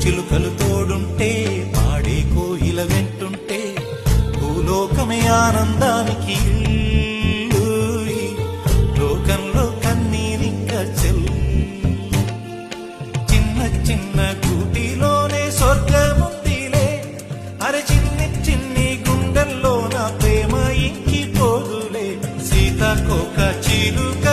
చిలుకలు తోడుంటే పాడే కోయిల వెంటుంటే భూలోకమే ఆనందానికి ఇల్లు. లోకంలో కన్నీరింక చెల్లు. చిన్న చిన్న గూటిలోనే స్వర్గముందిలే. అరే చిన్ని చిన్ని గుండెల్లో నా ప్రేమ ఇంకిపోదులే. సీతాకోక చిలుక